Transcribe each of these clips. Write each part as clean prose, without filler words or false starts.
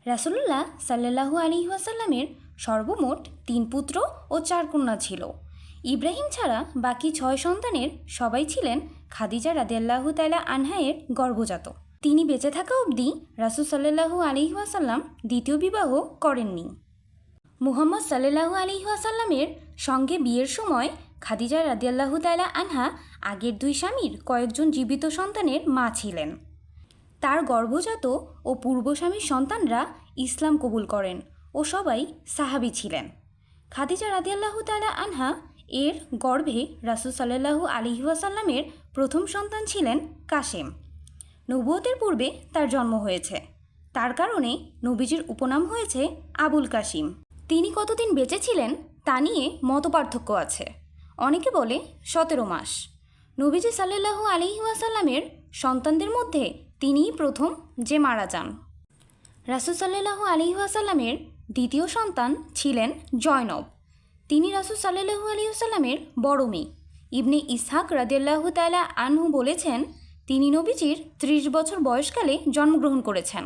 রাসূলুল্লাহ সাল্লাল্লাহু আলাইহি ওয়াসাল্লামের সর্বমোট ৩ পুত্র ও ৪ কন্যা ছিল। ইব্রাহিম ছাড়া বাকি ৬ সন্তানের সবাই ছিলেন খাদিজা রাদিয়াল্লাহু তাআলা আনহা-এর গর্ভজাত। তিনি বেঁচে থাকা অবধি রাসূল সাল্লাল্লাহু আলাইহি ওয়াসাল্লাম দ্বিতীয় বিবাহ করেননি। মুহাম্মদ সাল্লাল্লাহু আলাইহি ওয়াসাল্লামের সঙ্গে বিয়ের সময় খাদিজা রাদিয়াল্লাহু তাআলা আনহা আগের ২ স্বামীর কয়েকজন জীবিত সন্তানের মা ছিলেন। তার গর্ভজাত ও পূর্বস্বামীর সন্তানরা ইসলাম কবুল করেন ও সবাই সাহাবী ছিলেন। খাদিজা রাদিয়াল্লাহু তাআলা আনহা এর গর্ভে রাসূল সাল্লাল্লাহু আলাইহি ওয়াসাল্লামের প্রথম সন্তান ছিলেন কাসেম। নবুয়তের পূর্বে তার জন্ম হয়েছে, তার কারণে নবীজির উপনাম হয়েছে আবুল কাসিম। তিনি কতদিন বেঁচে ছিলেন তা নিয়ে মতপার্থক্য আছে। অনেকে বলে ১৭ মাস। নবীজি সাল্লাল্লাহু আলাইহি ওয়াসাল্লামের সন্তানদের মধ্যে তিনিই প্রথম যে মারা যান। রাসূল সাল্লাল্লাহু আলাইহি ওয়াসাল্লামের দ্বিতীয় সন্তান ছিলেন জয়নব। তিনি রাসূল সাল্লাল্লাহু আলাইহি ওয়াসাল্লামের বড় মেয়ে। ইবনে ইসহাক রাদিয়াল্লাহু তাআলা আনহু বলেছেন, তিনি নবীজির ৩০ বছর বয়সকালে জন্মগ্রহণ করেছেন।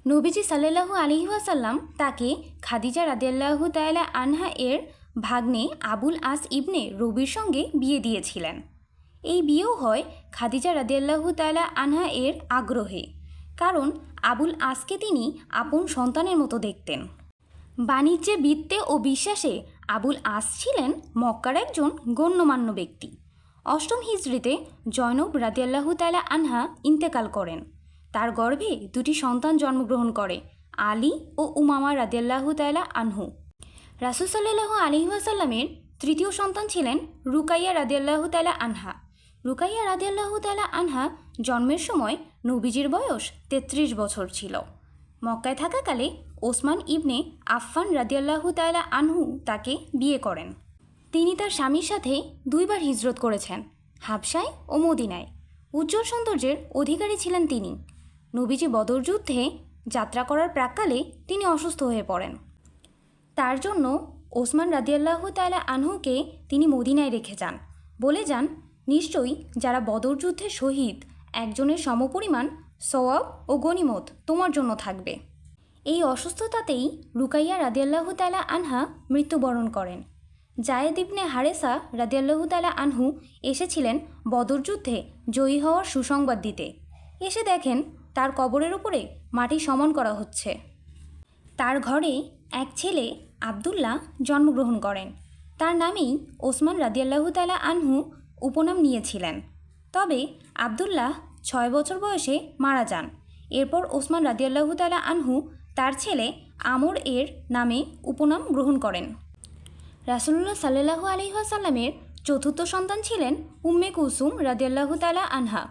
নবীজি সাল্লাল্লাহু আলাইহি ওয়াসাল্লাম তাকে খাদিজা রাদিয়াল্লাহু তাআলা আনহা এর ভাগ্নে আবুল আস ইবনে রবির সঙ্গে বিয়ে দিয়েছিলেন। এই বিয়েও হয় খাদিজা রাদিয়াল্লাহু তাআলা আনহা এর আগ্রহে, কারণ আবুল আসকে তিনি আপন সন্তানের মতো দেখতেন। বাণিজ্যে, বিত্তে ও বিশ্বাসে আবুল আস ছিলেন মক্কার একজন গণ্যমান্য ব্যক্তি। ৮ম হিজরিতে জয়নব রাদিয়াল্লাহু তাআলা আনহা ইন্তেকাল করেন। তার গর্ভে ২টি সন্তান জন্মগ্রহণ করে, আলী ও উমামা রাদিয়াল্লাহু তাআলা আনহু। রাসূল সাল্লাল্লাহু আলাইহি ওয়াসাল্লামের তৃতীয় সন্তান ছিলেন রুকাইয়া রাদিয়াল্লাহু তাআলা আনহা। রুকাইয়া রাদিয়াল্লাহু তাআলা আনহা জন্মের সময় নবীজির বয়স ৩৩ বছর ছিল। মক্কায় থাকাকালে ওসমান ইবনে আফফান রাদিয়াল্লাহু তাআলা আনহু তাকে বিয়ে করেন। তিনি তার স্বামীর সাথে ২ বার হিজরত করেছেন, হাবশায় ও মদিনায়। উজ্জ্বল সৌন্দর্যের অধিকারী ছিলেন তিনি। নবীজি বদর যুদ্ধে যাত্রা করার প্রাক্কালে তিনি অসুস্থ হয়ে পড়েন। তার জন্য ওসমান রাদিয়াল্লাহু তাআলা আনহুকে তিনি মদিনায় রেখে যান। বলে যান, নিশ্চয়ই যারা বদর যুদ্ধে শহীদ একজনের সমপরিমাণ সওয়াব ও গনিমত তোমার জন্য থাকবে। এই অসুস্থতাতেই রুকাইয়া রাদিয়াল্লাহু তাআলা আনহা মৃত্যুবরণ করেন। জায়েদ ইবনে হারেসা রাদিয়াল্লাহু তাআলা আনহু এসেছিলেন বদর যুদ্ধে জয়ী হওয়ার সুসংবাদ দিতে। এসে দেখেন তার কবরের উপরে মাটি সমান করা হচ্ছে। তার ঘরে এক ছেলে আবদুল্লাহ জন্মগ্রহণ করেন। তার নামেই ওসমান রাদিয়াল্লাহু তাআলা আনহু উপনাম নিয়েছিলেন। তবে আবদুল্লাহ ৬ বছর বয়সে মারা যান। এরপর ওসমান রাদিয়াল্লাহু তাআলা আনহু তার ছেলে আমর এর নামে উপনাম গ্রহণ করেন। রাসূলুল্লাহ সাল্লাল্লাহু আলাইহি ওয়াসাল্লামের চতুর্থ সন্তান ছিলেন উম্মে কুলসুম রাদিয়াল্লাহু তাআলা আনহা।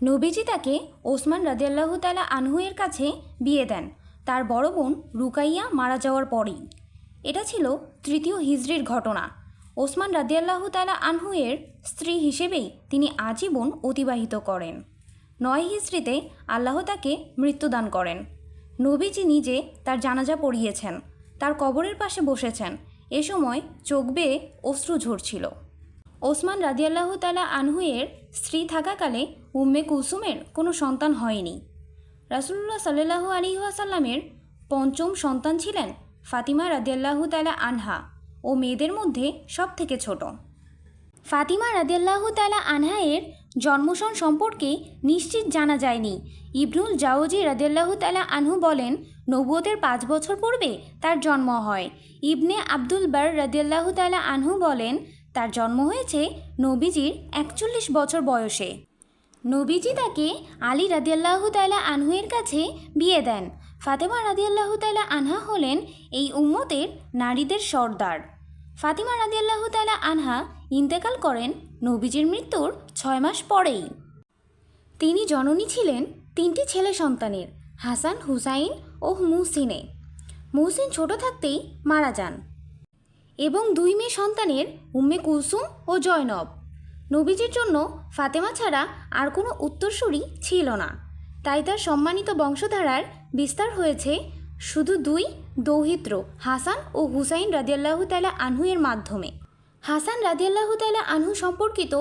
নবীজি তাকে ওসমান রাদিয়াল্লাহু তাআলা আনহু এর কাছে বিয়ে দেন তার বড় বোন রুকাইয়া মারা যাওয়ার পরেই। এটা ছিল ৩য় হিজরির ঘটনা। ওসমান রাদিয়াল্লাহু তাআলা আনহু এর স্ত্রী হিসেবেই তিনি আজীবন অতিবাহিত করেন। ৯ হিজরিতে আল্লাহ তাকে মৃত্যুদান করেন। নবীজি নিজে তার জানাজা পড়িয়েছেন, তার কবরের পাশে বসেছেন। এ সময় চোখ বেয়ে অশ্রু ঝরছিল। ওসমান রাদিয়াল্লাহু তাআলা আনহু এর স্ত্রী থাকাকালে উম্মে কুলসুমের কোনো সন্তান হয়নি। রাসূলুল্লাহ সাল্লাল্লাহু আলাইহি ওয়াসাল্লামের পঞ্চম সন্তান ছিলেন ফাতিমা রাদিয়াল্লাহু তাআলা আনহা ও মেয়েদের মধ্যে সব থেকে ছোট। ফাতিমা রাদিয়াল্লাহু তাআলা আনহা এর জন্মসন সম্পর্কে নিশ্চিত জানা যায়নি। ইবনুল জাওজি রাদিয়াল্লাহু তাআলা আনহু বলেন, নবুয়তের ৫ বছর পূর্বে তার জন্ম হয়। ইবনে আব্দুল বার রাদিয়াল্লাহু তাআলা আনহু বলেন, তার জন্ম হয়েছে নবীজির ৪১ বছর বয়সে। নবীজি তাকে আলী রাদিয়াল্লাহু তাআলা আনহু এর কাছে বিয়ে দেন। ফাতেমা রাদিয়াল্লাহু তাআলা আনহা হলেন এই উম্মতের নারীদের সর্দার। ফাতিমা রাদিয়াল্লাহু তাআলা আনহা ইন্তেকাল করেন নবীজির মৃত্যুর ৬ মাস পরেই। তিনি জননী ছিলেন ৩টি ছেলে সন্তানের, হাসান, হুসাইন ও মুহসিনে। মুহসিন ছোট থাকতেই মারা যান এবং ২ মেয়ে সন্তানের উম্মে কুলসুম ও জয়নব। নবীজির জন্য ফাতেমা ছাড়া আর কোনো উত্তরসূরি ছিল না, তাই তার সম্মানিত বংশধারার বিস্তার হয়েছে শুধু ২ দৌহিত্র হাসান ও হুসাইন রাদিয়াল্লাহু তাআলা আনহু এর মাধ্যমে। হাসান রাদিয়াল্লাহু তাআলা আনহু সম্পর্কিত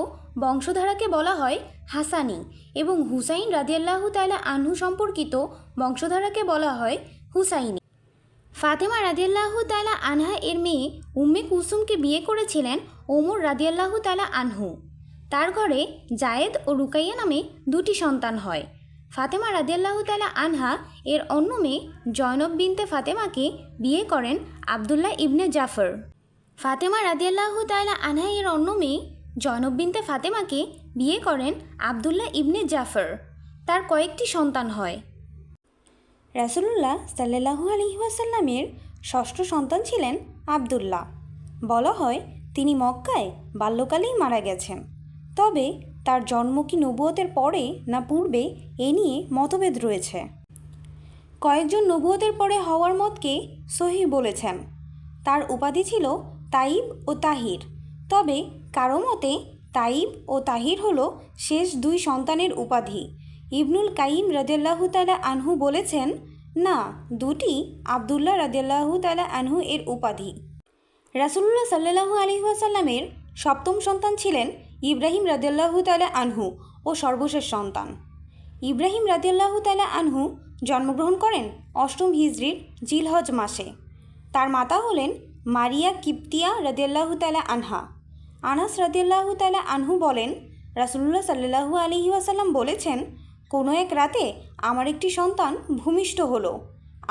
বংশধারাকে বলা হয় হাসানি এবং হুসাইন রাদিয়াল্লাহু তাআলা আনহু সম্পর্কিত বংশধারাকে বলা হয় হুসাইনি। ফাতেমা রাদিয়াল্লাহু তাআলা আনহা এর মেয়ে উম্মে কুলসুমকে বিয়ে করেছিলেন ওমর রাদিয়াল্লাহু তাআলা আনহু। তার ঘরে জায়েদ ও রুকাইয়া নামে দুটি সন্তান হয়। ফাতেমা রাদিয়াল্লাহু তাআলা আনহা এর অন্য মেয়ে জয়নব বিনতে ফাতেমাকে বিয়ে করেন আবদুল্লাহ ইবনে জাফর। ফাতেমা রাদিয়াল্লাহু তাআলা আনহা এর অন্য মেয়ে জয়নব বিনতে ফাতেমাকে বিয়ে করেন আবদুল্লাহ ইবনে জাফর। তার কয়েকটি সন্তান হয়। রাসূলুল্লাহ সাল্লাল্লাহু আলাইহি ওয়াসাল্লামের ষষ্ঠ সন্তান ছিলেন আবদুল্লাহ। বলা হয় তিনি মক্কায় বাল্যকালেই মারা গেছেন। তবে তার জন্ম কি নবুয়তের পরে না পূর্বে এ নিয়ে মতভেদ রয়েছে। কয়েকজন নবুয়তের পরে হওয়ার মতকে সহিহ বলেছেন। তার উপাধি ছিল তাইব ও তাহির। তবে কারো মতে তাইব ও তাহির হলো শেষ দুই সন্তানের উপাধি। ইবনুল কাইয়িম রাদিয়াল্লাহু তাআলা আনহু বলেছেন, না, দুটি আবদুল্লাহ রাদিয়াল্লাহু তাআলা আনহু এর উপাধি। রাসূলুল্লাহ সাল্লাল্লাহু আলাইহি ওয়াসাল্লামের সপ্তম সন্তান ছিলেন ইব্রাহিম রাদিয়াল্লাহু তাআলা আনহু ও সর্বশেষ সন্তান। ইব্রাহিম রাদিয়াল্লাহু তাআলা আনহু জন্মগ্রহণ করেন অষ্টম হিজরির জিলহজ মাসে। তার মাতা হলেন মারিয়া কিপ্তিয়া রাদিয়াল্লাহু তাআলা আনহা। আনাস রাদিয়াল্লাহু তাআলা আনহু বলেন, রাসূলুল্লাহ সাল্লাল্লাহু আলাইহি ওয়াসাল্লাম বলেছেন, কোনো এক রাতে আমার একটি সন্তান ভূমিষ্ঠ হলো।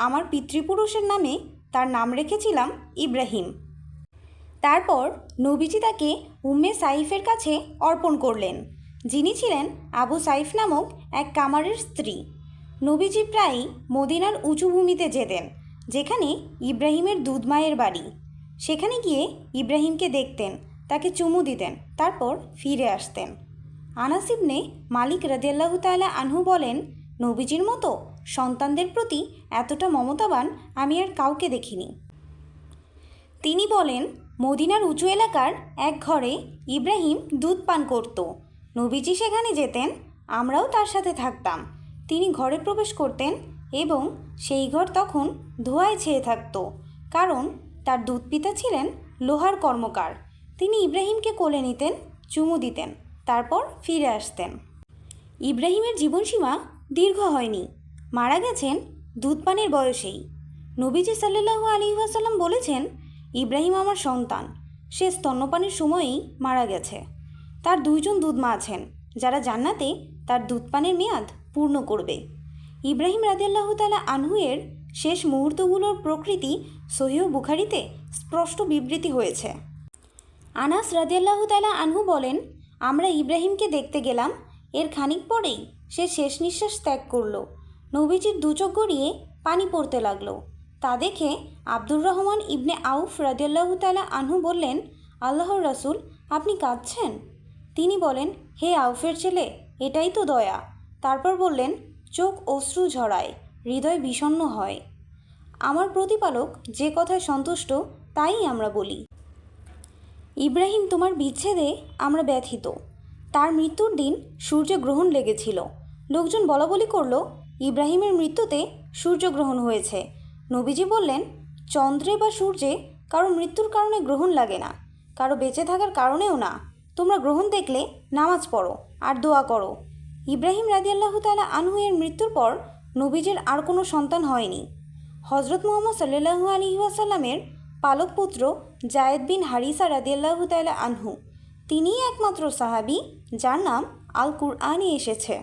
আমার পিতৃপুরুষের নামে তার নাম রেখেছিলাম ইব্রাহিম। তারপর নবীজি তাকে উম্মে সাইফের কাছে অর্পণ করলেন, যিনি ছিলেন আবু সাইফ নামক এক কামারের স্ত্রী। নবীজি প্রায়ই মদিনার উঁচু ভূমিতে যেতেন, যেখানে ইব্রাহিমের দুধমায়ের বাড়ি। সেখানে গিয়ে ইব্রাহিমকে দেখতেন, তাকে চুমু দিতেন, তারপর ফিরে আসতেন। আনাস ইবনে মালিক রাদিয়াল্লাহু তাআলা আনহু বলেন, নবীজির মতো সন্তানদের প্রতি এতটা মমতাবান আমি আর কাউকে দেখিনি। তিনি বলেন, মদিনার উঁচু এলাকার এক ঘরে ইব্রাহিম দুধ পান করত। নবীজি সেখানে যেতেন, আমরাও তার সাথে থাকতাম। তিনি ঘরে প্রবেশ করতেন এবং সেই ঘর তখন ধোঁয়ায় ছেয়ে থাকত, কারণ তার দুধ পিতা ছিলেন লোহার কর্মকার। তিনি ইব্রাহিমকে কোলে নিতেন, চুমু দিতেন, তারপর ফিরে আসতেন। ইব্রাহিমের জীবনসীমা দীর্ঘ হয়নি, মারা গেছেন দুধ পানের বয়সেই। নবীজি সাল্লাল্লাহু আলাইহি ওয়াসাল্লাম বলেছেন, ইব্রাহিম আমার সন্তান, সে স্তন্যপানের সময়েই মারা গেছে। তার দুইজন দুধমা আছেন, যারা জান্নাতে তার দুধপানের মেয়াদ পূর্ণ করবে। ইব্রাহিম রাদিয়াল্লাহু তাআলা আনহু এর শেষ মুহূর্তগুলোর প্রকৃতি সহিহ বুখারীতে স্পষ্ট বিবৃতি হয়েছে। আনাস রাদিয়াল্লাহু তাআলা আনহু বলেন, আমরা ইব্রাহিমকে দেখতে গেলাম, এর খানিক পরেই সে শেষ নিঃশ্বাস ত্যাগ করল। নবীজির দু চোখ গড়িয়ে পানি পড়তে লাগলো। তা দেখে আব্দুর রহমান ইবনে আউফ রাদিয়াল্লাহু তাআলা আনহু বললেন, আল্লাহর রাসূল, আপনি কাঁদছেন? তিনি বলেন, হে আউফের ছেলে, এটাই তো দয়া। তারপর বললেন, চোখ অশ্রু ঝরায়, হৃদয় বিষণ্ণ হয়। আমার প্রতিপালক যে কথায় সন্তুষ্ট তাই আমরা বলি। ইব্রাহিম, তোমার বিচ্ছেদে আমরা ব্যথিত। তার মৃত্যুর দিন সূর্যগ্রহণ লেগেছিল। লোকজন বলাবলি করল, ইব্রাহিমের মৃত্যুতে সূর্যগ্রহণ হয়েছে। নবীজি বললেন, চন্দ্রে বা সূর্যে কারো মৃত্যুর কারণে গ্রহণ লাগে না, কারো বেঁচে থাকার কারণেও না। তোমরা গ্রহণ দেখলে নামাজ পড়ো আর দোয়া করো। ইব্রাহিম রাদিয়াল্লাহু তাআলা আনহু এর মৃত্যুর পর নবীজির আর কোনো সন্তান হয়নি। হজরত মুহাম্মদ সাল্লাল্লাহু আলাইহি ওয়াসাল্লামের পালক পুত্র জায়েদ বিন হারিসা রাদিয়াল্লাহু তাআলা আনহু, তিনিই একমাত্র সাহাবী যার নাম আল কুরআনে এসেছে।